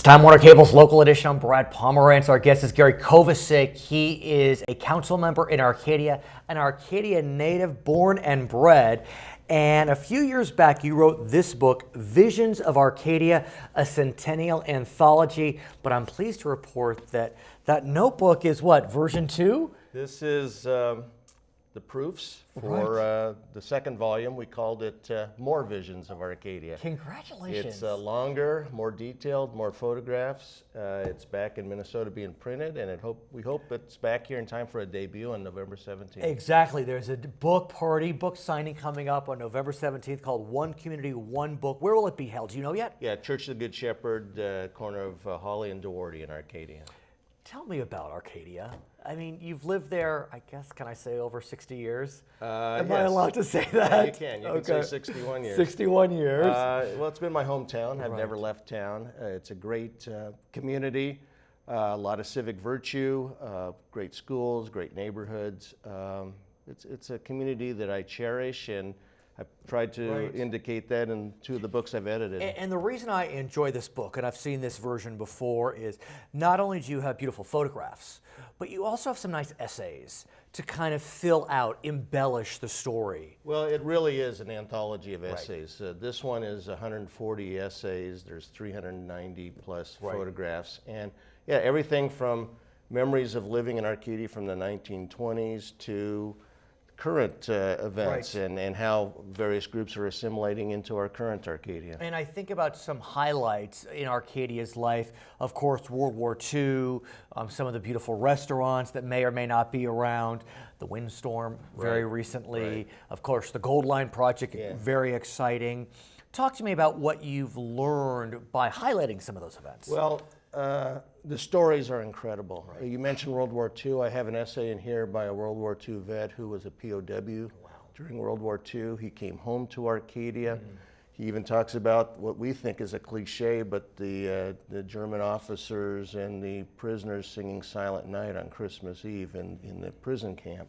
It's Time Warner Cable's local edition. I'm Brad Pomerance. Our guest is Gary Kovacic. He is a council member in Arcadia, an Arcadia native, born and bred. And a few years back, you wrote this book, Visions of Arcadia, a centennial anthology. But I'm pleased to report that that notebook is what, version 2? This is the proofs for the second volume. We called it More Visions of Arcadia. Congratulations. It's longer, more detailed, more photographs. It's back in Minnesota being printed, and we hope it's back here in time for a debut on November 17th. Exactly. There's a book party, book signing coming up on November 17th called One Community, One Book. Where will it be held? Do you know yet? Yeah, Church of the Good Shepherd, corner of Holly and Doherty in Arcadia. Tell me about Arcadia. I mean, you've lived there, I guess, can I say over 60 years? Am I allowed to say that? Yeah, you can. You can say 61 years. 61 years. Well, it's been my hometown. I've never left town. It's a great community, a lot of civic virtue, great schools, great neighborhoods. It's a community that I cherish, and I've tried to indicate that in 2 of the books I've edited. And the reason I enjoy this book, and I've seen this version before, is not only do you have beautiful photographs, but you also have some nice essays to kind of fill out, embellish the story. Well, it really is an anthology of essays. This one is 140 essays. There's 390 plus photographs. And yeah, everything from memories of living in Arcadia from the 1920s to current events and how various groups are assimilating into our current Arcadia. And I think about some highlights in Arcadia's life. Of course, World War II, some of the beautiful restaurants that may or may not be around, the windstorm very recently, of course, the Gold Line Project, very exciting. Talk to me about what you've learned by highlighting some of those events. Well, the stories are incredible. You mentioned World War II. I have an essay in here by a World War II vet who was a POW during World War II. He came home to Arcadia. He even talks about what we think is a cliche, but the German officers and the prisoners singing Silent Night on Christmas Eve in the prison camp.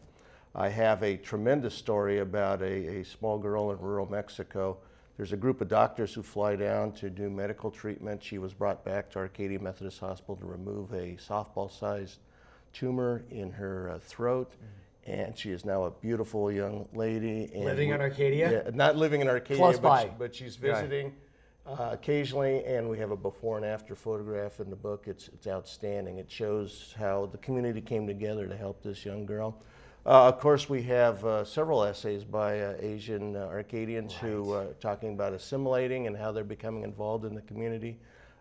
I have a tremendous story about a small girl in rural Mexico. There's a group of doctors who fly down to do medical treatment. She was brought back to Arcadia Methodist Hospital to remove a softball-sized tumor in her throat, and she is now a beautiful young lady. And living in Arcadia? Yeah, not living in Arcadia, Close by. But she's visiting occasionally, and we have a before and after photograph in the book. It's outstanding. It shows how the community came together to help this young girl. Of course, we have several essays by Asian Arcadians who are talking about assimilating and how they're becoming involved in the community.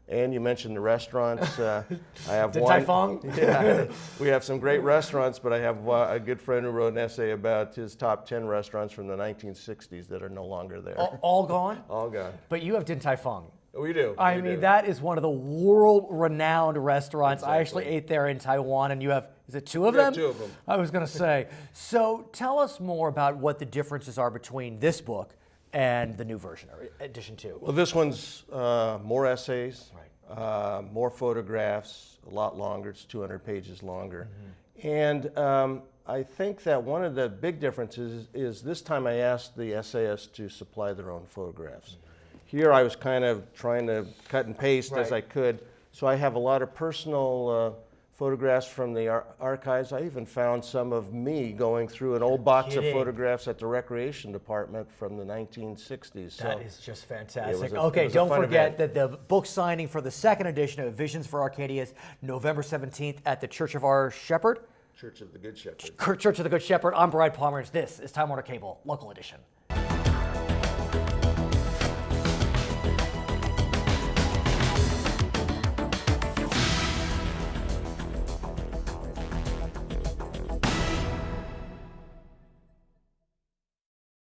And you mentioned the restaurants. I have Din Tai Fung? Yeah, we have some great restaurants, but I have a good friend who wrote an essay about his top 10 restaurants from the 1960s that are no longer there. All gone? All gone. But you have Din Tai Fung. We do. I mean, that is one of the world-renowned restaurants. Exactly. I actually ate there in Taiwan, and you have, is it 2 of them? 2 of them. I was going to say. So tell us more about what the differences are between this book and the new version, or edition 2. Well, this one's more essays, more photographs, a lot longer. It's 200 pages longer. And I think that one of the big differences is this time I asked the essayists to supply their own photographs. Here I was kind of trying to cut and paste as I could, so I have a lot of personal photographs from the archives. I even found some of me going through an old box of photographs at the Recreation Department from the 1960s. That is just fantastic. Okay, don't forget that the book signing for the second edition of Visions for Arcadia is November 17th at the Church of Our Shepherd. Church of the Good Shepherd. Church of the Good Shepherd. I'm Brad Pomerance. This is Time Warner Cable, local edition.